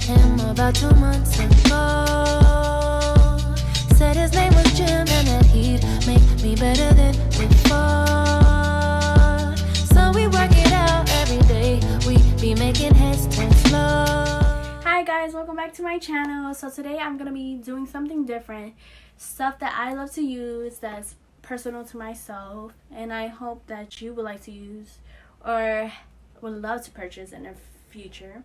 him about 2 months ago. Said his name was Jim and that he'd make me better than before. So we work it out every day. We be making heads turn slow. Hi guys, welcome back to my channel. So today I'm gonna be doing something different, stuff that I love to use that's personal to myself, and I hope that you would like to use or would love to purchase in the future.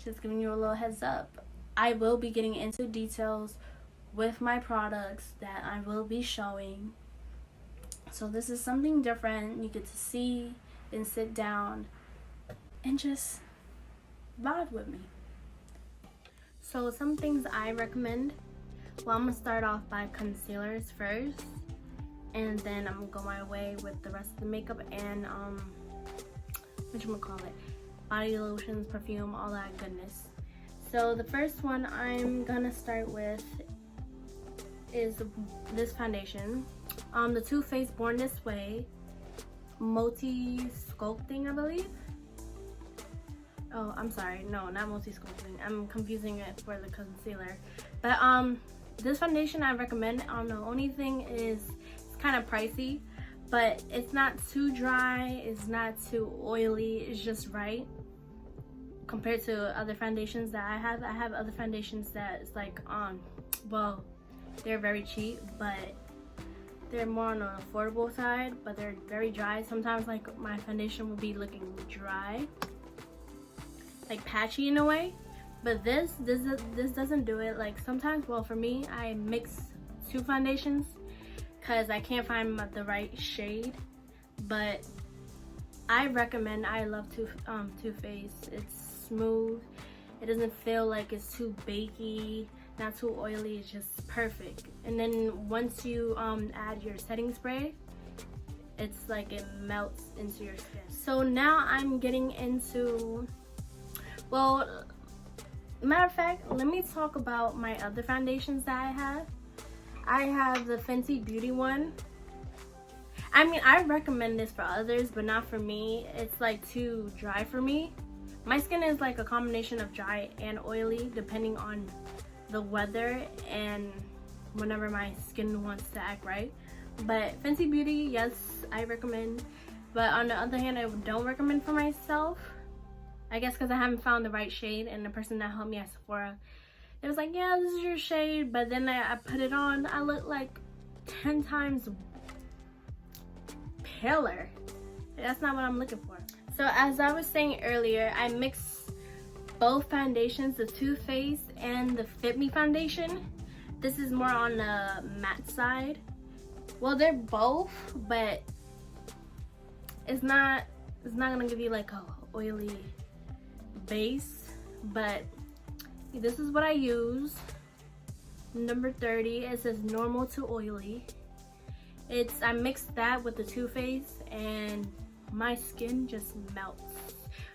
Just giving you a little heads up, I will be getting into details with my products that I will be showing. So this is something different. You get to see and sit down and just vibe with me. So some things I recommend. Well, I'm gonna start off by concealers first, and then I'm gonna go my way with the rest of the makeup and whatchamacallit, body lotions, perfume, all that goodness. So the first one I'm gonna start with is this foundation, the Too Faced Born This Way multi-sculpting, I believe. Oh, I'm sorry, no, not multi-sculpting, I'm confusing it for the concealer. But this foundation I recommend. The only thing is it's kind of pricey, but it's not too dry, it's not too oily, it's just right compared to other foundations that I have. I have other foundations that it's like well, they're very cheap, but they're more on the affordable side, but they're very dry. Sometimes like my foundation will be looking dry, like patchy in a way, but this doesn't do it. Like sometimes, well, for me, I mix two foundations because I can't find the right shade, but I recommend, I love Too Faced. It's smooth, it doesn't feel like it's too bakey, not too oily, it's just perfect. And then once you add your setting spray, it's like it melts into your skin. So now I'm getting into, well, matter of fact, let me talk about my other foundations that I have. I have the Fenty Beauty one. I mean, I recommend this for others, but not for me. It's like too dry for me. My skin is like a combination of dry and oily depending on the weather and whenever my skin wants to act right. But Fenty Beauty, yes, I recommend. But on the other hand, I don't recommend for myself. I guess because I haven't found the right shade, and the person that helped me at Sephora, it was like, yeah, this is your shade. But then I put it on, I look like 10 times paler. That's not what I'm looking for. So as I was saying earlier, I mix both foundations, the Too Faced and the Fit Me foundation. This is more on the matte side. Well, they're both, but it's not gonna give you like a oily base. But this is what I use. Number 30, it says normal to oily. I mixed that with the Too Faced and my skin just melts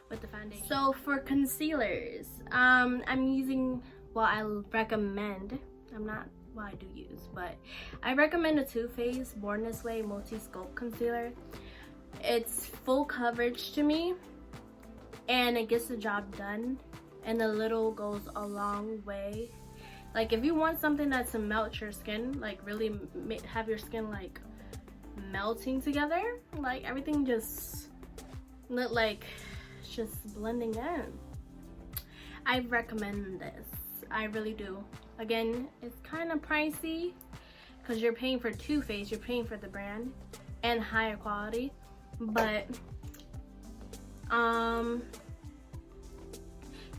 with the foundation. So for concealers, I'm using, well, I recommend, I do use, but I recommend the Too Faced Born This Way Multi-Sculpt Concealer. It's full coverage to me, and it gets the job done, and a little goes a long way. Like if you want something that's to melt your skin, like really have your skin like melting together, like everything just look like it's just blending in, I recommend this. I really do. Again, it's kind of pricey because you're paying for Too Faced, you're paying for the brand and higher quality, but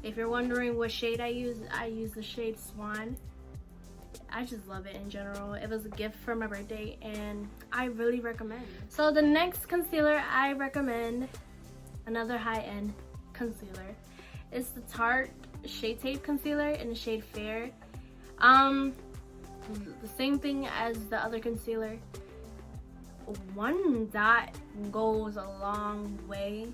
if you're wondering what shade I use the shade Swan. I just love it in general. It was a gift for my birthday and I really recommend. So the next concealer I recommend, another high-end concealer, is the Tarte Shade Tape Concealer in the shade Fair. The same thing as the other concealer. One dot goes a long way.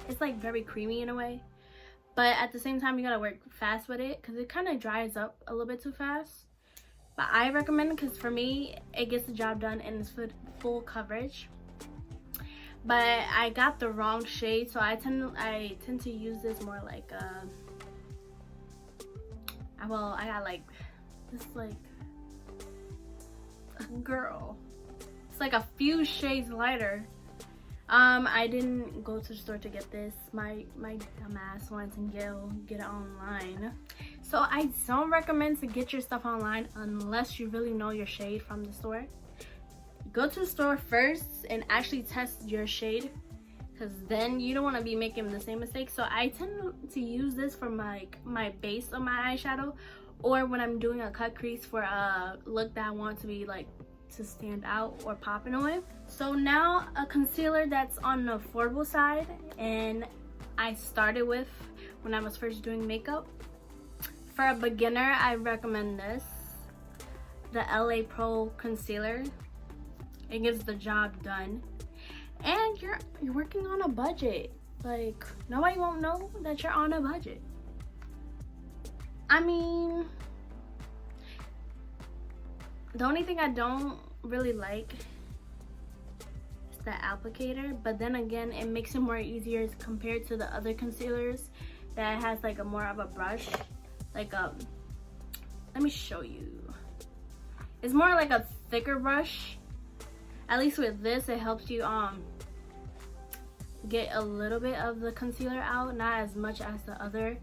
It's like very creamy in a way, but at the same time you gotta work fast with it because it kind of dries up a little bit too fast. But I recommend it because for me it gets the job done and it's full coverage. but I got the wrong shade, so I tend to use this more like well, I got like this, like, girl, it's like a few shades lighter. I didn't go to the store to get this. My dumbass wanted to get it online. So I don't recommend to get your stuff online unless you really know your shade from the store. Go to the store first and actually test your shade, because then you don't want to be making the same mistake. So I tend to use this for my base of my eyeshadow, or when I'm doing a cut crease for a look that I want to be like to stand out or popping away. So now a concealer that's on the affordable side, and I started with when I was first doing makeup. For a beginner, I recommend this, the LA Pro concealer. It gets the job done, and you're working on a budget. Like, nobody won't know that you're on a budget. I mean, the only thing I don't really like is the applicator, but then again, it makes it more easier compared to the other concealers that has like a more of a brush. Like let me show you. It's more like a thicker brush. At least with this, it helps you get a little bit of the concealer out, not as much as the other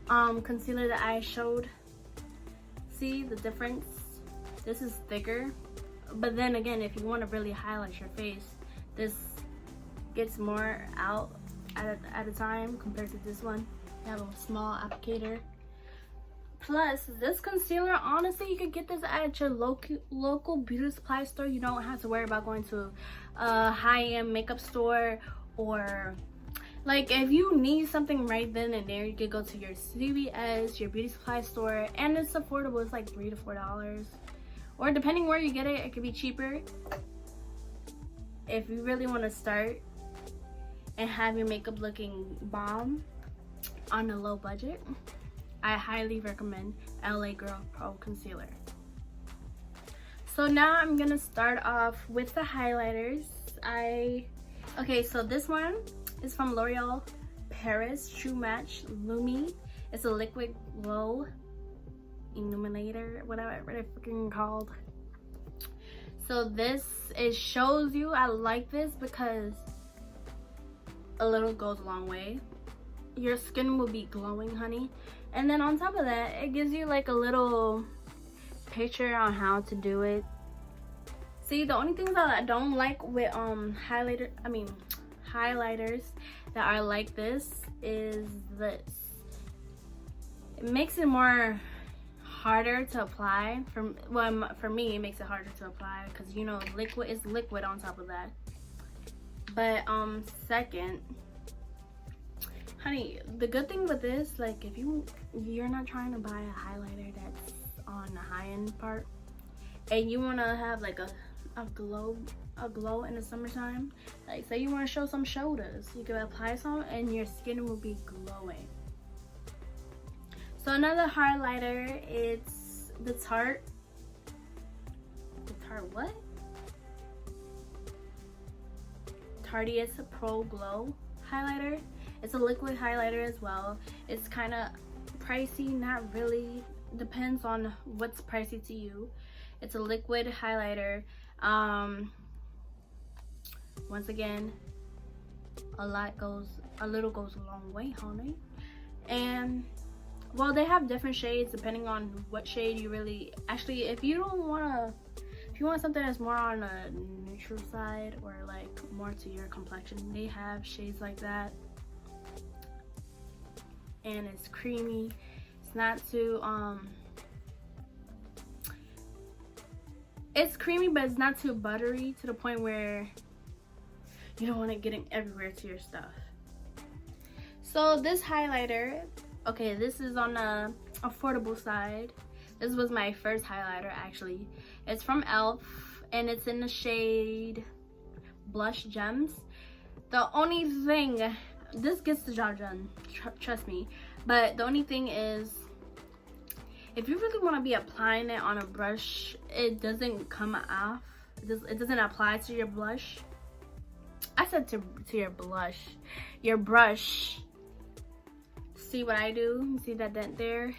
concealer that I showed. See the difference? This is thicker, but then again, if you want to really highlight your face, this gets more out at a time compared to this one. You have a small applicator. Plus, this concealer, honestly, you could get this at your local beauty supply store. You don't have to worry about going to a high-end makeup store, or like if you need something right then and there, you could go to your CVS, your beauty supply store, and it's affordable. It's like $3 to $4, or depending where you get it, it could be cheaper. If you really want to start and have your makeup looking bomb on a low budget, I highly recommend LA Girl Pro Concealer. So now I'm gonna start off with the highlighters. Okay, so this one is from L'Oreal Paris True Match Lumi. It's a liquid glow illuminator, whatever it's freaking called. So this, it shows you, I like this because a little goes a long way. Your skin will be glowing, honey. And then on top of that, it gives you like a little picture on how to do it. See, the only things that I don't like with highlighters that are like this is this. It makes it more harder to apply. For me, it makes it harder to apply because, you know, liquid is liquid on top of that. But second, honey, the good thing with this, like, if you're not trying to buy a highlighter that's on the high end part, and you want to have like a glow in the summertime, like say you want to show some shoulders, you can apply some and your skin will be glowing. So another highlighter, it's the Tarte what? Tarteist Pro Glow highlighter. It's a liquid highlighter as well. It's kind of pricey, not really, depends on what's pricey to you. It's a liquid highlighter. Once again, a little goes a long way, honey. And well, they have different shades depending on what shade you really, actually, if you want something that's more on a neutral side or like more to your complexion, they have shades like that. And it's creamy. It's not too it's creamy, but it's not too buttery to the point where you don't want it getting everywhere to your stuff. So this highlighter, okay, this is on the affordable side. This was my first highlighter, actually. It's from e.l.f. and it's in the shade Blush Gems. The only thing, this gets the job done, trust me, but the only thing is, if you really want to be applying it on a brush, it doesn't come off, it doesn't apply to your blush. I said to your blush, your brush. See what I do? See that dent there?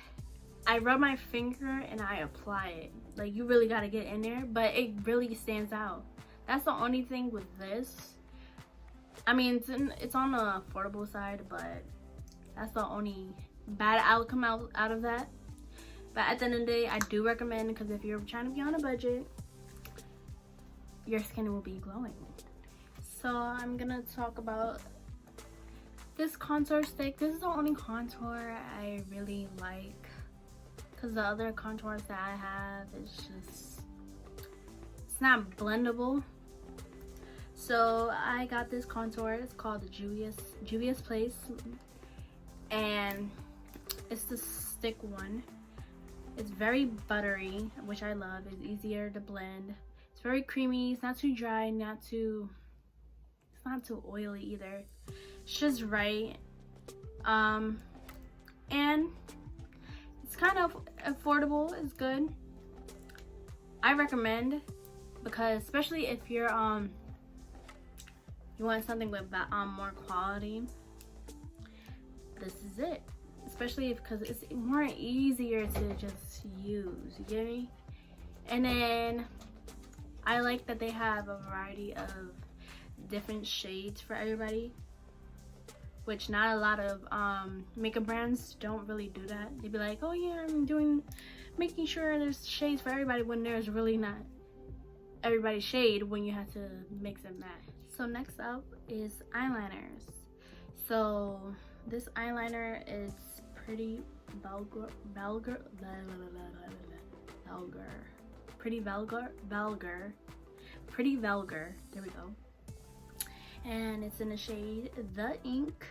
I rub my finger and I apply it. Like, you really gotta get in there, but it really stands out. That's the only thing with this. I mean, it's on the affordable side, but that's the only bad outcome out of that. But at the end of the day, I do recommend, because if you're trying to be on a budget, your skin will be glowing. So I'm gonna talk about this contour stick. This is the only contour I really like, because the other contours that I have is just, it's not blendable. So I got this contour. It's called the Juvia's Place, and it's the stick one. It's very buttery, which I love. It's easier to blend. It's very creamy. It's not too dry, it's not too oily either. It's just right. And it's kind of affordable. It's good. I recommend, because especially if you're you want something with more quality, this is it. Especially because it's more easier to just use, you get me? And then I like that they have a variety of different shades for everybody, which not a lot of makeup brands don't really do that. They'd be like, oh yeah, I'm making sure there's shades for everybody, when there's really not everybody's shade when you have to mix and match. So next up is eyeliners. So this eyeliner is pretty vulgar, there we go. And it's in the shade The Ink,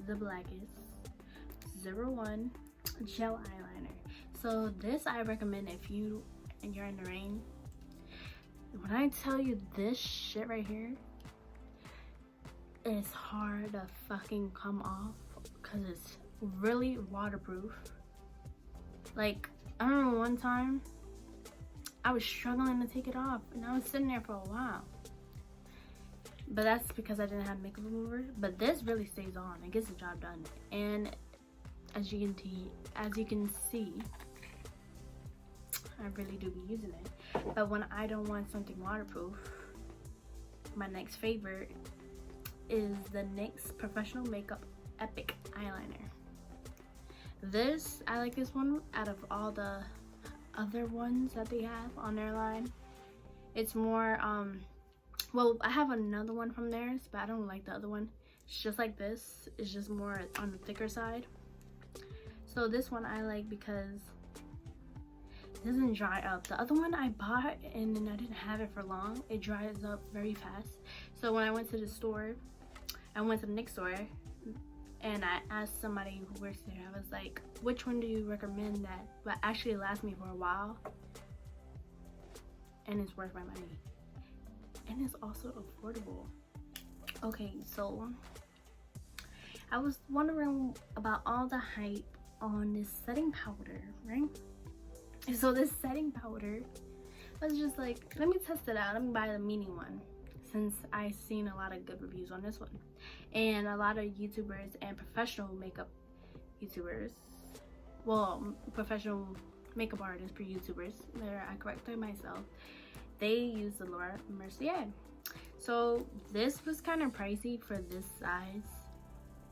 the blackest, 01 gel eyeliner. So this I recommend if you're in the rain. When I tell you this shit right here is hard to fucking come off, because it's really waterproof. Like, I remember one time I was struggling to take it off, and I was sitting there for a while. But that's because I didn't have makeup remover. But this really stays on. It gets the job done. And as you can see, I really do be using it. But when I don't want something waterproof, my next favorite is the NYX Professional Makeup Epic Eyeliner. I like this one out of all the other ones that they have on their line. It's more, well, I have another one from theirs, but I don't like the other one. It's just like this. It's just more on the thicker side. So this one I like because it doesn't dry up. The other one I bought and then I didn't have it for long. It dries up very fast. So when I went to the store, I went to the NYX store and I asked somebody who works there, I was like, which one do you recommend that will actually last me for a while and it's worth my money? And it's also affordable. Okay, so I was wondering about all the hype on this setting powder, right? And so this setting powder, I was just like, let me test it out. Let me buy the mini one, since I've seen a lot of good reviews on this one. And a lot of YouTubers and professional makeup YouTubers, well, professional makeup artists for YouTubers, there I corrected myself, they use the Laura Mercier. So this was kind of pricey for this size.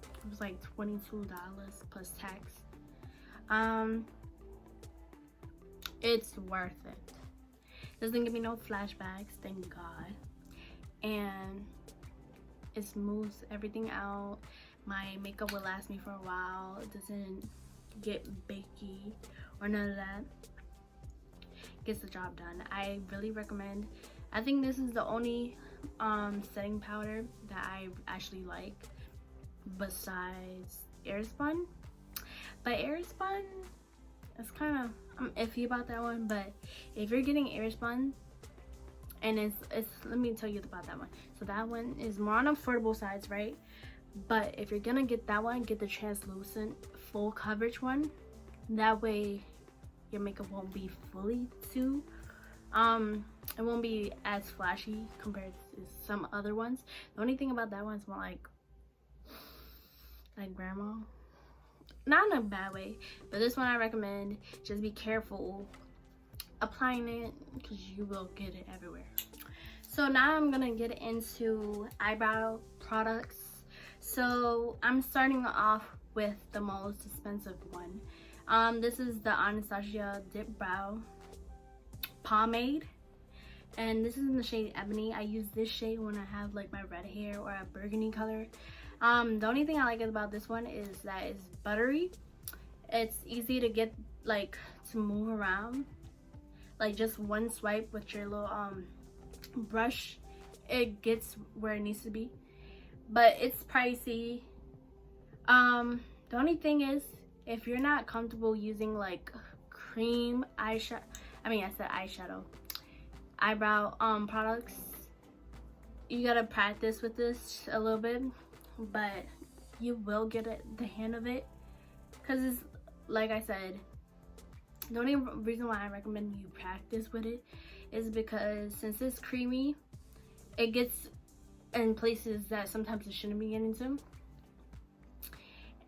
It was like $22 plus tax. It's worth it. Doesn't give me no flashbacks, thank God. And it smooths everything out. My makeup will last me for a while. It doesn't get bakey or none of that. Gets the job done. I really recommend. I think this is the only setting powder that I actually like besides Airspun. But Airspun, it's kind of, I'm iffy about that one. But if you're getting Airspun, and it's let me tell you about that one. So that one is more on affordable sides, right? But if you're gonna get that one, get the translucent full coverage one. That way your makeup won't be fully too it won't be as flashy compared some other ones. The only thing about that one is more like grandma. Not in a bad way, but this one I recommend. Just be careful applying it because you will get it everywhere. So now I'm gonna get into eyebrow products. So I'm starting off with the most expensive one. This is the Anastasia Dip Brow Pomade, and this is in the shade Ebony. I use this shade when I have like my red hair or a burgundy color. The only thing I like about this one is that it's buttery. It's easy to get, like, to move around. Like just one swipe with your little brush, it gets where it needs to be. But it's pricey. The only thing is, if you're not comfortable using like cream eyeshadow, eyebrow products, you gotta practice with this a little bit, but you will get the hang of it, because it's, like I said, the only reason why I recommend you practice with it is because since it's creamy, it gets in places that sometimes it shouldn't be getting to,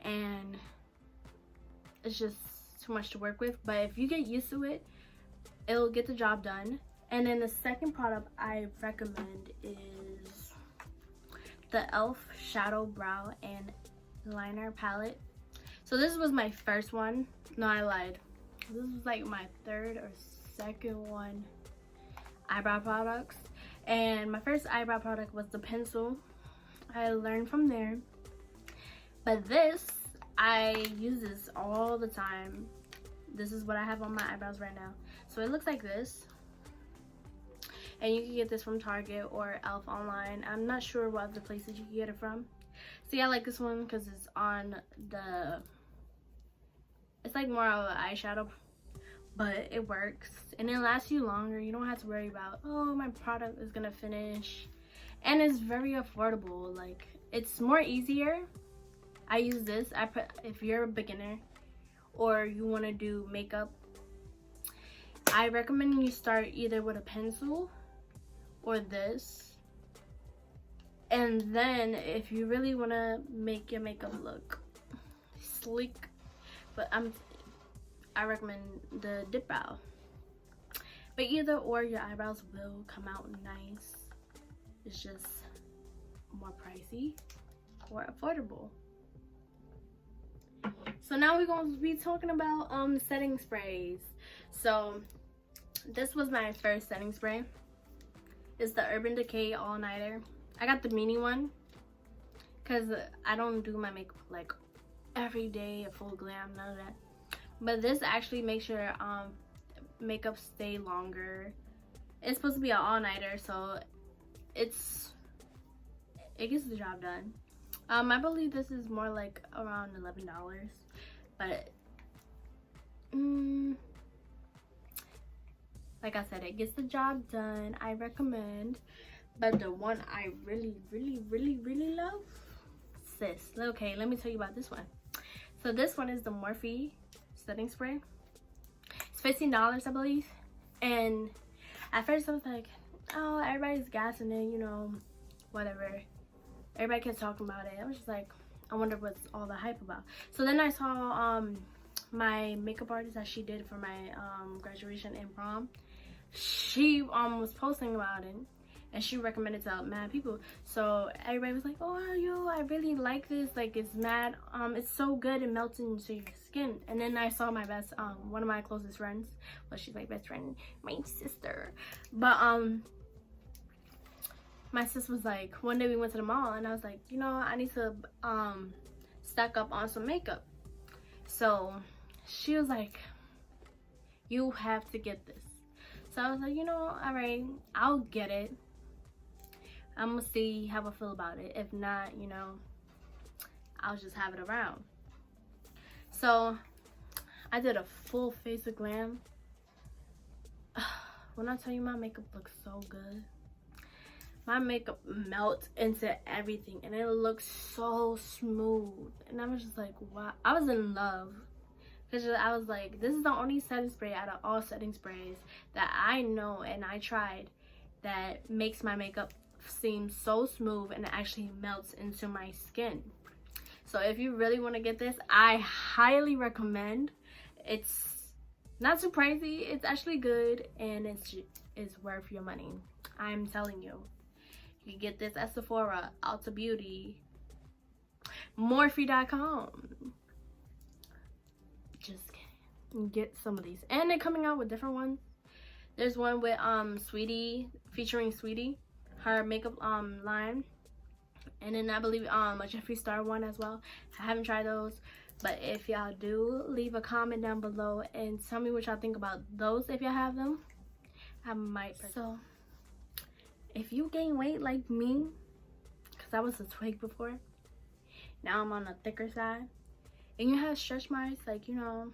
and it's just too much to work with. But if you get used to it, it'll get the job done. And then the second product I recommend is the e.l.f. Shadow Brow and Liner Palette. So this was my first one. No, I lied. This was like my third or second one eyebrow products. And my first eyebrow product was the pencil. I learned from there. But this, I use this all the time. This is what I have on my eyebrows right now. So it looks like this. And you can get this from Target or e.l.f. online. I'm not sure what other places you can get it from. See, I like this one because it's on the, it's like more of an eyeshadow, but it works and it lasts you longer. You don't have to worry about, oh, my product is gonna finish. And it's very affordable. Like, it's more easier. I use this. If you're a beginner or you want to do makeup, I recommend you start either with a pencil or this, and then if you really want to make your makeup look sleek, but I recommend the Dip Brow. But either or, your eyebrows will come out nice. It's just more pricey or affordable. So now we're going to be talking about setting sprays. So this was my first setting spray. It's the Urban Decay All Nighter. I got the mini one because I don't do my makeup like every day, a full glam, none of that. But this actually makes your makeup stay longer. It's supposed to be an all-nighter, so it gets the job done. I believe this is more like around $11, but like I said, it gets the job done. I recommend. But the one I really love, sis. Okay, let me tell you about this one. So this one is the Morphe setting spray. It's $15, I believe. And at first I was like, oh, everybody's gassing it, you know, whatever. Everybody kept talking about it. I was just like, I wonder what's all the hype about. So then I saw my makeup artist that she did for my graduation and prom. She was posting about it, and she recommended to mad people. So everybody was like, oh, yo, I really like this. Like, it's mad, it's so good, it melts into your skin. And then I saw my best, one of my closest friends, well, she's my best friend, my sister. But my sis was like, one day we went to the mall, and I was like, you know, I need to stock up on some makeup. So she was like, you have to get this. So I was like, you know, all right, I'll get it. I'm gonna see how I feel about it. If not, you know, I'll just have it around. So I did a full face of glam. When I tell you, my makeup looks so good. My makeup melts into everything and it looks so smooth. And I was just like, wow. I was in love. Because I was like, this is the only setting spray out of all setting sprays that I know and I tried that makes my makeup seems so smooth and it actually melts into my skin. So if you really want to get this, I highly recommend. It's not too pricey, it's actually good, and it's worth your money. I'm telling you. You can get this at Sephora, Ulta Beauty, Morphe.com. Just kidding. Get some of these. And they're coming out with different ones. There's one with Sweetie, featuring Sweetie, her makeup line. And then I believe a Jeffree Star one as well. I haven't tried those. But if y'all do, leave a comment down below and tell me what y'all think about those if y'all have them. I might. So, if you gain weight like me, because I was a twig before, now I'm on the thicker side, and you have stretch marks, like, you know,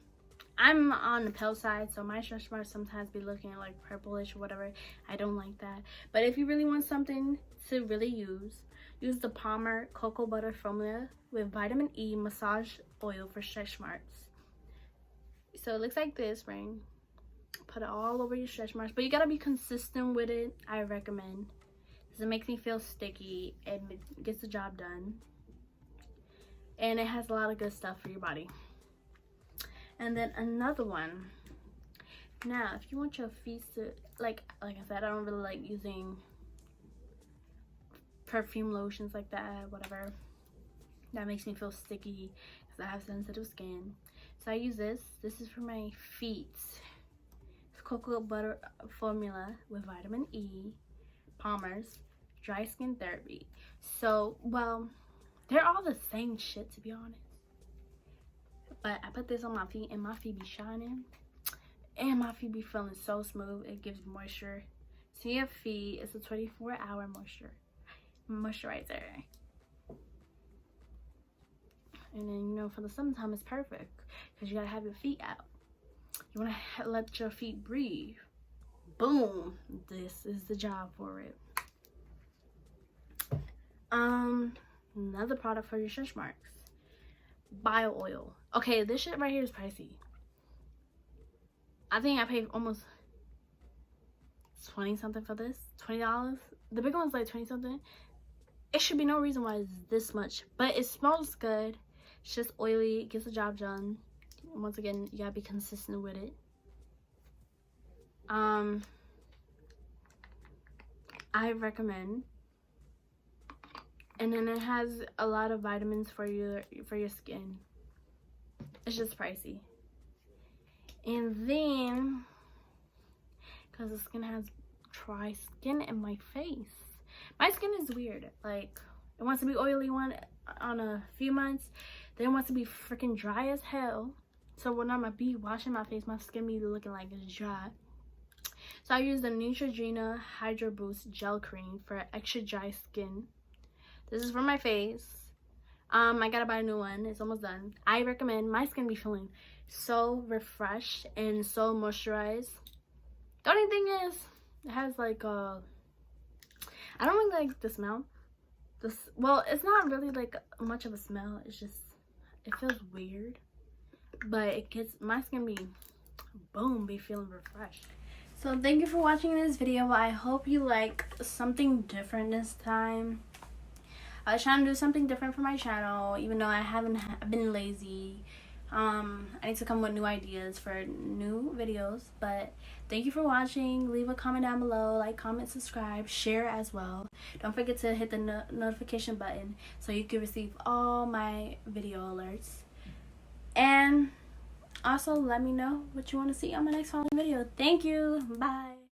I'm on the pale side, so my stretch marks sometimes be looking like purplish or whatever. I don't like that. But if you really want something to really use the Palmer Cocoa Butter Formula with vitamin E massage oil for stretch marks. So it looks like this, right? Put it all over your stretch marks, but you gotta be consistent with it. I recommend, because it makes me feel sticky and gets the job done, and it has a lot of good stuff for your body. And then another one, now if you want your feet to, like I said, I don't really like using perfume lotions like that, whatever, that makes me feel sticky because I have sensitive skin. So I use this is for my feet. Cocoa Butter Formula with vitamin E, Palmer's Dry Skin Therapy. So, well, they're all the same shit, to be honest. But I put this on my feet, and my feet be shining, and my feet be feeling so smooth. It gives moisture to your feet. It's a 24-hour moisturizer. And then, you know, for the summertime, it's perfect because you gotta have your feet out. You want to let your feet breathe. Boom, this is the job for it. Another product for your stretch marks, bio oil. Okay, this shit right here is pricey. I think I paid almost 20 something for this. $20. The big one's like 20 something. It should be no reason why it's this much, but it smells good. It's just oily, it gets the job done. Once again, you gotta be consistent with it. I recommend. And then it has a lot of vitamins for your skin. It's just pricey. And then, because the skin has dry skin in my face, my skin is weird. Like, it wants to be oily on a few months, then it wants to be freaking dry as hell. So when I'm be washing my face, my skin be looking like it's dry. So I use the Neutrogena Hydro Boost Gel Cream for extra dry skin. This is for my face. I gotta buy a new one. It's almost done. I recommend. My skin be feeling so refreshed and so moisturized. The only thing is, it has like I don't really like the smell. Well, it's not really like much of a smell. It's just, it feels weird. But it gets, my skin be feeling refreshed. So thank you for watching this video. I hope you like something different this time. I was trying to do something different for my channel, even though I've been lazy. I need to come with new ideas for new videos. But thank you for watching. Leave a comment down below, like, comment, subscribe, share as well. Don't forget to hit the notification button so you can receive all my video alerts. And also let me know what you want to see on my next following video. Thank you. Bye.